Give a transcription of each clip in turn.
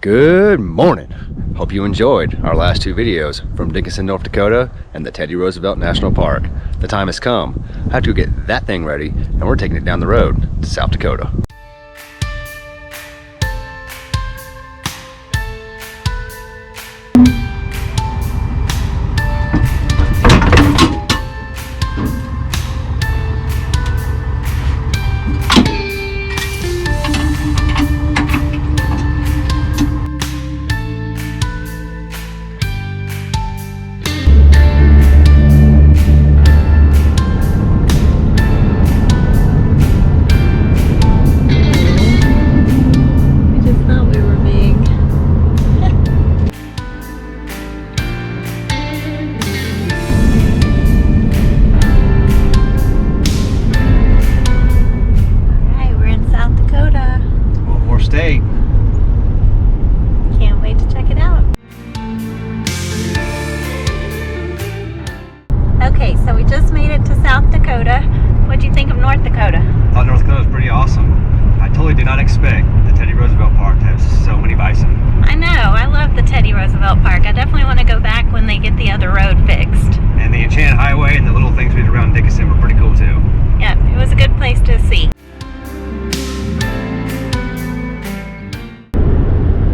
Good morning. Hope you enjoyed our last two videos from Dickinson, North Dakota and the Teddy Roosevelt National Park. The time has come. I have to get that thing ready and we're taking it down the road to South Dakota. Okay, so we just made it to South Dakota. What do you think of North Dakota? I thought North Dakota was pretty awesome. I totally did not expect the Teddy Roosevelt Park to have so many bison. I know, I love the Teddy Roosevelt Park. I definitely want to go back when they get the other road fixed. And the Enchanted Highway and the little things we did around Dickinson were pretty cool too. Yeah, it was a good place to see.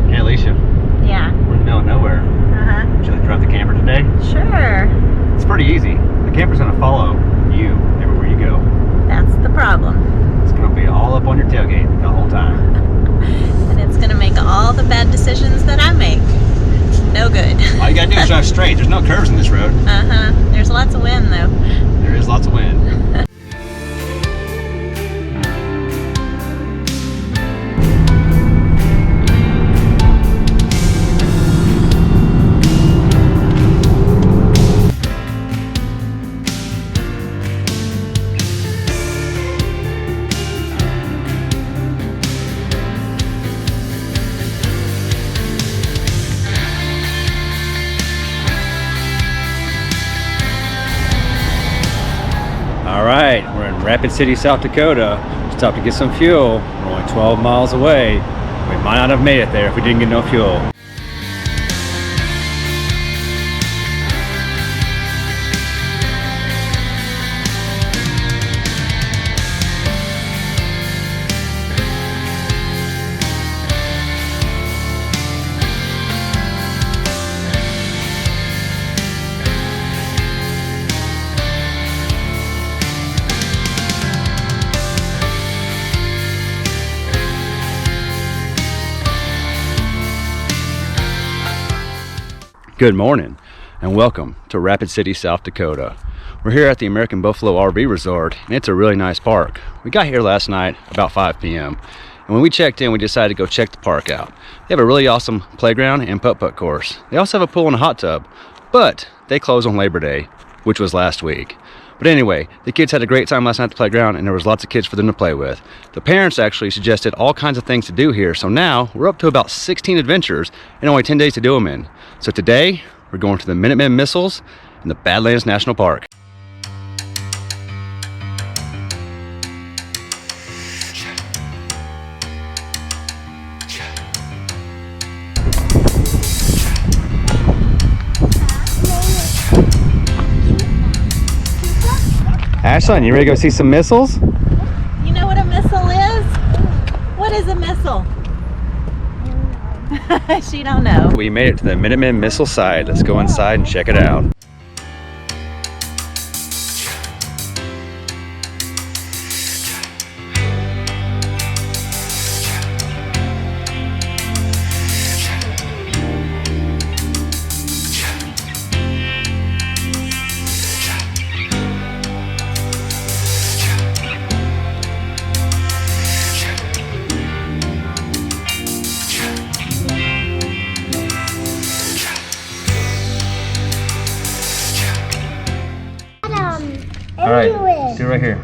Hey Alicia. Yeah. We're in the middle of nowhere. Would you like to drive the camper today? Sure. It's pretty easy. The camper's going to follow you everywhere you go. That's the problem. It's going to be all up on your tailgate the whole time. And it's going to make all the bad decisions that I make no good. All you got to do is drive straight. There's no curves in this road. There's lots of wind though. There is lots of wind. Alright, we're in Rapid City, South Dakota. Stopped to get some fuel. We're only 12 miles away. We might not have made it there if we didn't get no fuel. Good morning and welcome to Rapid City, South Dakota. We're here at the American Buffalo RV Resort and it's a really nice park. We got here last night about 5 p.m. and when we checked in we decided to go check the park out. They have a really awesome playground and putt-putt course. They also have a pool and a hot tub, but they close on Labor Day, which was last week. But anyway, the kids had a great time last night at the playground and there was lots of kids for them to play with. The parents actually suggested all kinds of things to do here, so now we're up to about 16 adventures and only 10 days to do them in. So today, we're going to the Minuteman Missiles in the Badlands National Park. Ashlyn, you ready to go see some missiles? You know what a missile is? What is a missile? She don't know. We made it to the Minuteman Missile site. Let's go inside and check it out. All right, do it right here.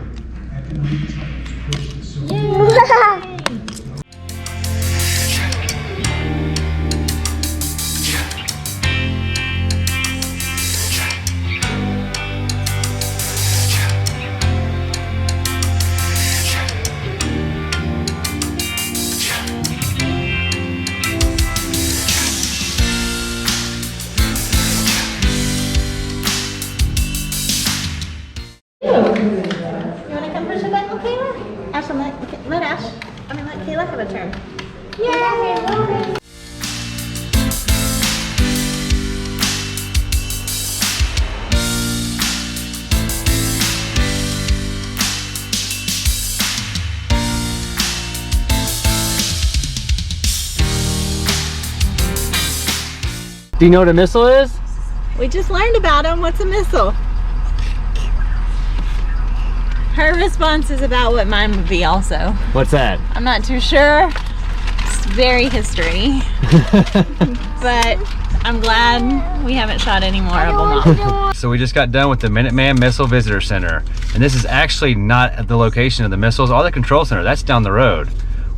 Do you know what a missile is? We just learned about them. What's a missile? Her response is about what mine would be also. What's that? I'm not too sure. It's very history. But I'm glad we haven't shot any more of them off. So we just got done with the Minuteman Missile Visitor Center. And this is actually not at the location of the missiles or the control center. That's down the road.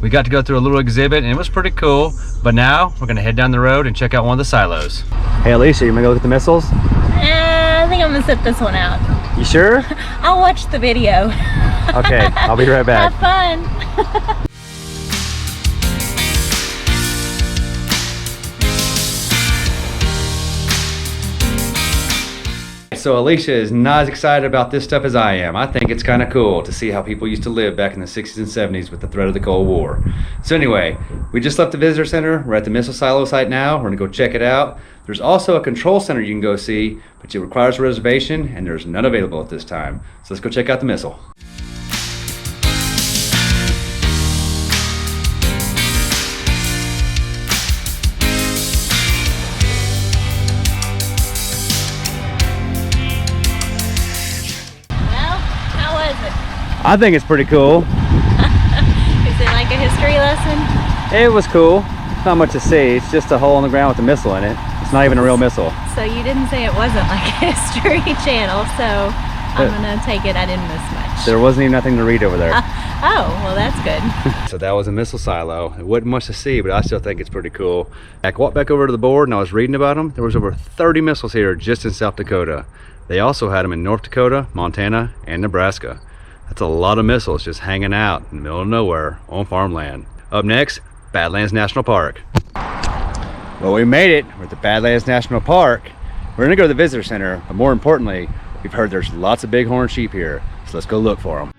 We got to go through a little exhibit and it was pretty cool. But now we're gonna head down the road and check out one of the silos. Hey Alicia, you wanna go look at the missiles? I think I'm gonna sit this one out. You sure? I'll watch the video. Okay, I'll be right back. Have fun. So Alicia is not as excited about this stuff as I am. I think it's kind of cool to see how people used to live back in the 60s and 70s with the threat of the Cold War. So anyway, we just left the visitor center. We're at the missile silo site now. We're gonna go check it out. There's also a control center you can go see, but it requires a reservation and there's none available at this time. So let's go check out the missile. I think it's pretty cool. Is it like a history lesson? It was cool. Not much to see. It's just a hole in the ground with a missile in it. It's not even a real missile. So you didn't say it wasn't like a history channel, so I'm gonna take it I didn't miss much. There wasn't even nothing to read over there. Oh, well that's good. So that was a missile silo. It wasn't much to see, but I still think it's pretty cool. I walked back over to the board and I was reading about them. There was over 30 missiles here just in South Dakota. They also had them in North Dakota, Montana, and Nebraska. That's a lot of missiles just hanging out in the middle of nowhere on farmland. Up next, Badlands National Park. Well, we made it. We're at the Badlands National Park. We're gonna go to the visitor center, but more importantly, we've heard there's lots of bighorn sheep here. So let's go look for them.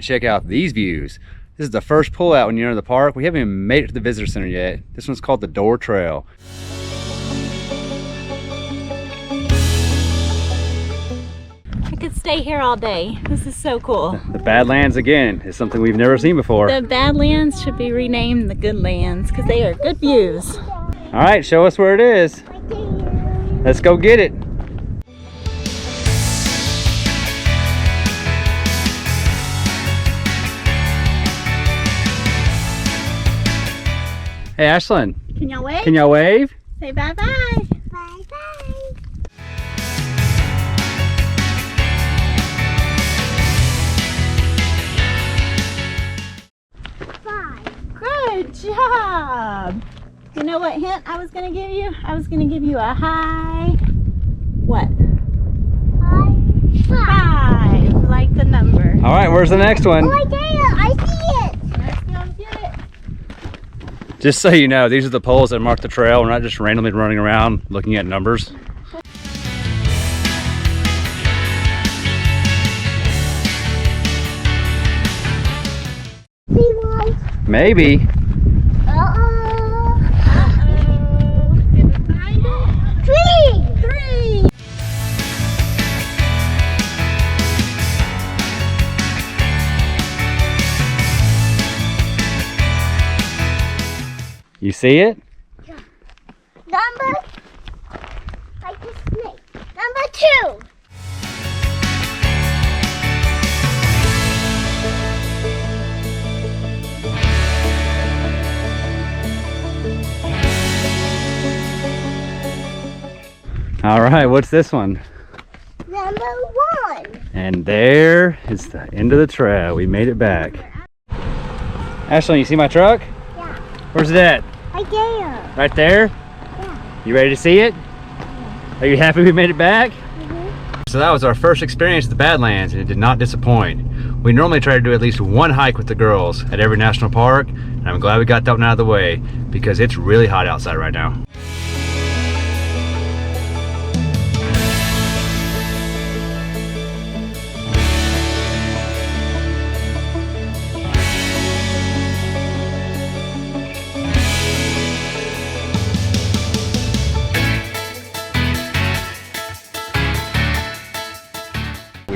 Check out these views. This is the first pull out when you're in the park. We haven't even made it to the visitor center yet. This one's called the Door Trail. I could stay here all day. This is so cool. The Badlands again is something we've never seen before. The Badlands should be renamed the Goodlands because they are good views. All right, show us where it is. Let's go get it. Hey Ashlyn, Can y'all wave? can y'all wave? Say bye-bye. Bye-bye. Good job. You know what hint I was going to give you? I was going to give you a high, what? High 5. Like the number. All right, where's the next one? Oh, I did it. I see it. Let's go get it. Just so you know, these are the poles that mark the trail. We're not just randomly running around looking at numbers. See one? Maybe. Uh-oh. Did we find it? 3. 3. You see it? Number, like a snake. Number 2. All right, what's this one? Number 1. And there is the end of the trail. We made it back. Ashley, you see my truck? Yeah. Where's it at? Right there. Right there? Yeah. You ready to see it? Are you happy we made it back? Mm-hmm. So that was our first experience at the Badlands and it did not disappoint. We normally try to do at least one hike with the girls at every national park, and I'm glad we got that one out of the way because it's really hot outside right now.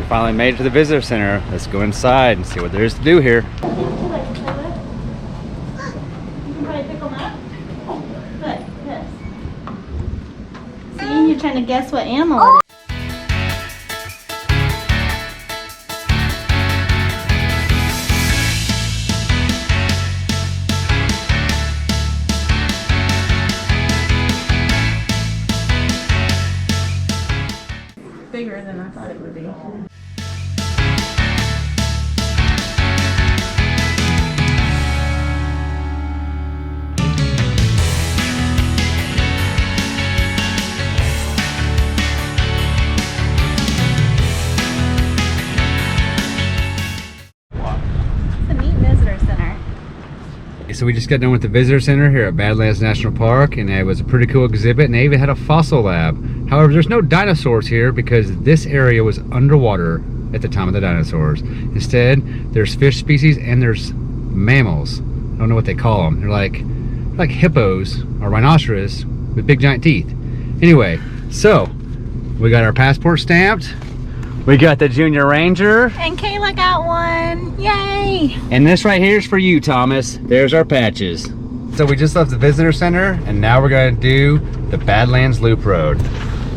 finally made it to the visitor center. Let's go inside and see what there is to do here. You can probably pick them up. Look, this. See, you're trying to guess what animal it is. Bigger than I thought it would be. It's a neat visitor center. So we just got done with the visitor center here at Badlands National Park, and it was a pretty cool exhibit, and they even had a fossil lab. However, there's no dinosaurs here because this area was underwater at the time of the dinosaurs. Instead, there's fish species and there's mammals. I don't know what they call them. They're like hippos or rhinoceros with big giant teeth. Anyway, so we got our passport stamped. We got the Junior Ranger. And Kayla got one. Yay! And this right here is for you, Thomas. There's our patches. So we just left the visitor center, and now we're going to do the Badlands Loop Road.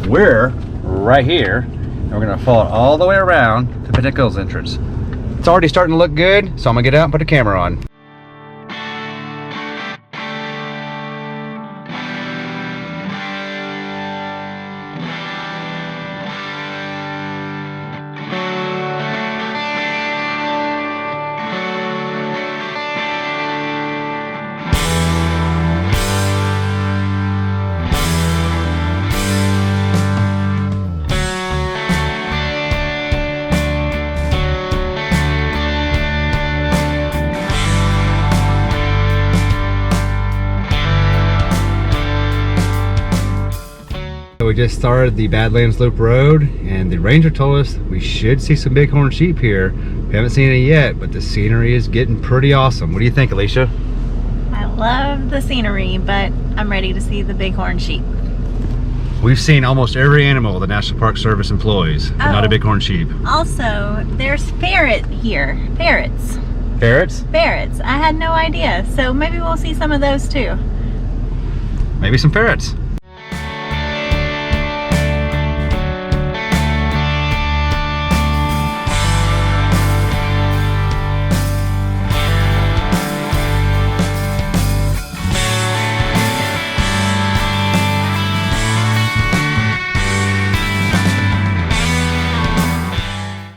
We're right here, and we're going to follow it all the way around to Pinnacle's entrance. It's already starting to look good, so I'm going to get out and put the camera on. We just started the Badlands Loop Road, and the ranger told us we should see some bighorn sheep here. We haven't seen any yet, but the scenery is getting pretty awesome. What do you think, Alicia? I love the scenery, but I'm ready to see the bighorn sheep. We've seen almost every animal the National Park Service employs, but not a bighorn sheep. Also, there's ferret here. Ferrets. Ferrets? Ferrets. I had no idea, so maybe we'll see some of those too. Maybe some ferrets.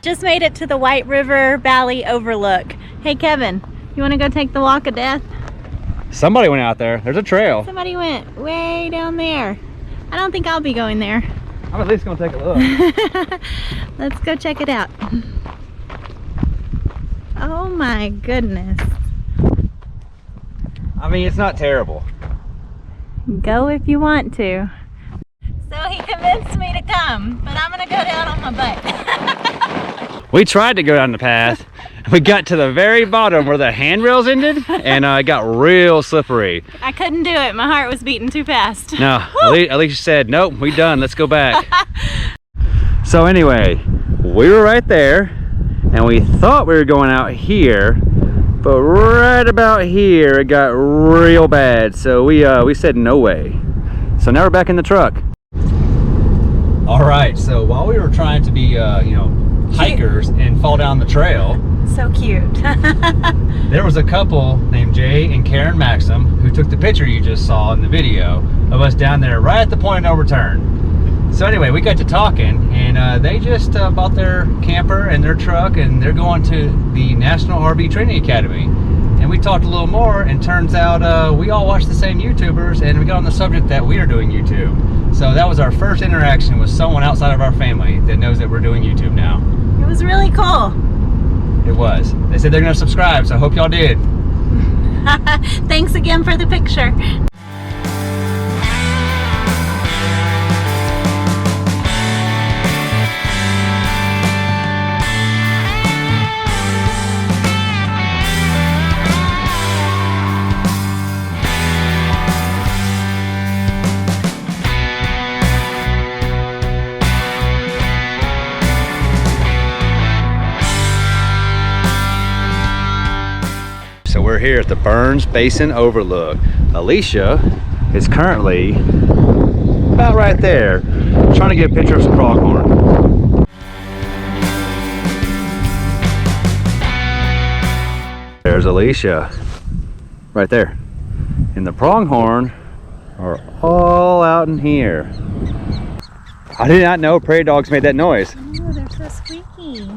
Just made it to the White River Valley overlook. Hey Kevin, you want to go take the walk of death? Somebody went out there. There's a trail. Somebody went way down there. I don't think I'll be going there. I'm at least gonna take a look. Let's go check it out. Oh my goodness. I mean, it's not terrible. Go if you want to. So he convinced me to come, but I'm gonna go down on my butt. We tried to go down the path. We got to the very bottom where the handrails ended, and it got real slippery. I couldn't do it. My heart was beating too fast. No, Alicia said, nope, we done, let's go back. So anyway, we were right there, and we thought we were going out here, but right about here, it got real bad. So we said no way. So now we're back in the truck. All right, so while we were trying to be, hikers and fall down the trail, So cute. there was a couple named Jay and Karen Maxim who took the picture you just saw in the video of us down there right at the point of no return. So anyway, we got to talking, and they just bought their camper and their truck, and they're going to the National RV Training Academy. And we talked a little more, and turns out we all watch the same YouTubers, and we got on the subject that we are doing YouTube. So that was our first interaction with someone outside of our family that knows that we're doing YouTube now. It was really cool. It was. They said they're going to subscribe, so I hope y'all did. Thanks again for the picture. here at the Burns Basin Overlook. Alicia is currently about right there, trying to get a picture of some pronghorn. There's Alicia, right there. And the pronghorn are all out in here. I did not know prairie dogs made that noise. Oh, they're so squeaky.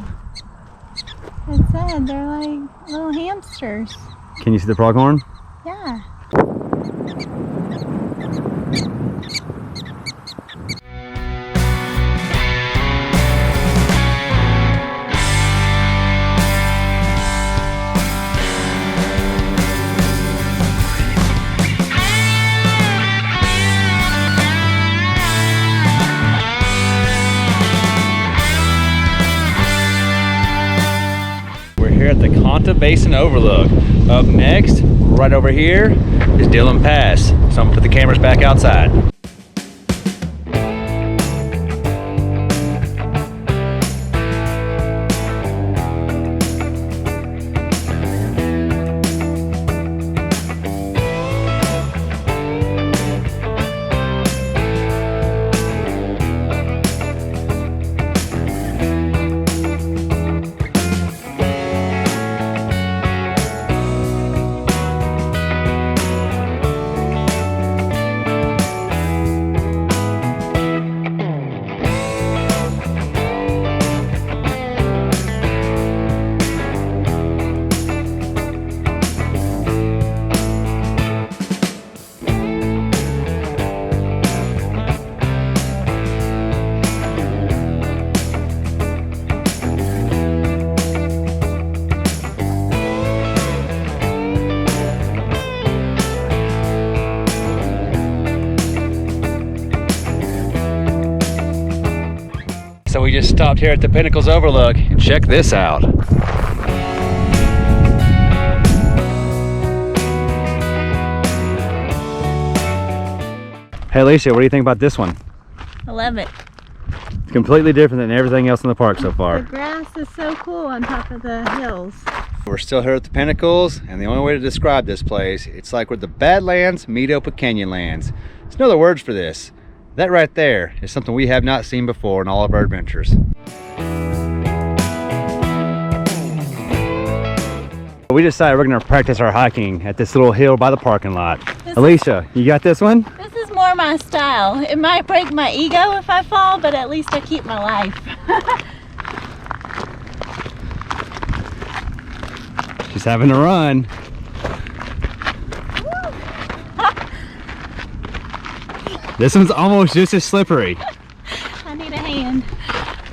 It said they're like little hamsters. Can you see the pronghorn? Yeah. Here at the Dakota Basin Overlook. Up next, right over here, is Dillon Pass. So I'm gonna put the cameras back outside. So we just stopped here at the Pinnacles Overlook and check this out. Hey Alicia, what do you think about this one? I love it. It's completely different than everything else in the park so The far. grass is so cool on top of the hills. We're still here at the Pinnacles, and the only way to describe this place, it's like where the Badlands meet up with Canyonlands. There's no other words for this. That right there is something we have not seen before in all of our adventures. We decided we're gonna practice our hiking at this little hill by the parking lot. Alicia, you got this one? This is more my style. It might break my ego if I fall, but at least I keep my life. She's having to run. This one's almost just as slippery. I need a hand.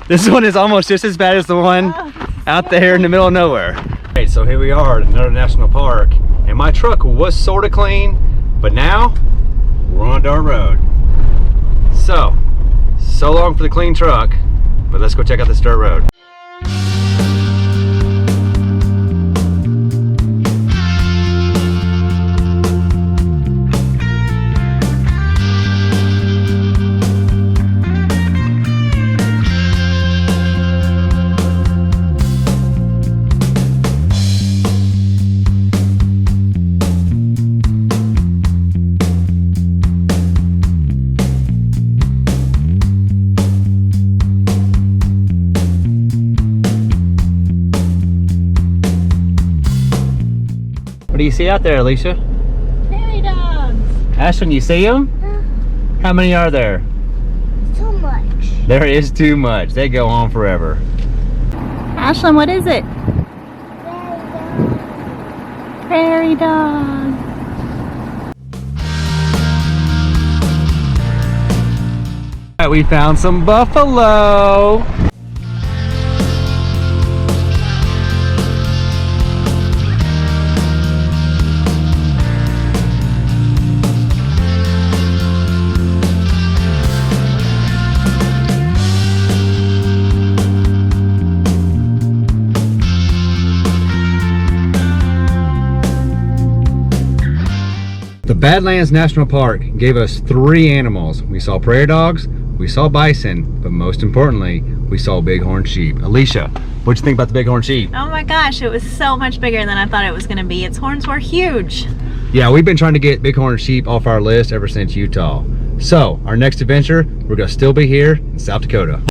This one is almost just as bad as the one Oh, out there in the middle of nowhere. Alright, so here we are at another national park, and my truck was sort of clean, but now we're on our road. So long for the clean truck, but let's go check out this dirt road. What do you see out there, Alicia? prairie dogs. Ashton, you see them? How many are there? So much. There is too much. They go on forever. Ashlyn, what is it? Prairie dog. Alright, we found some buffalo. The Badlands National Park gave us 3 animals. We saw prairie dogs, we saw bison, but most importantly, we saw bighorn sheep. Alicia, What'd you think about the bighorn sheep? Oh my gosh, it was so much bigger than I thought it was going to be. Its horns were huge. Yeah, we've been trying to get bighorn sheep off our list ever since Utah. So, our next adventure, we're gonna still be here in South Dakota.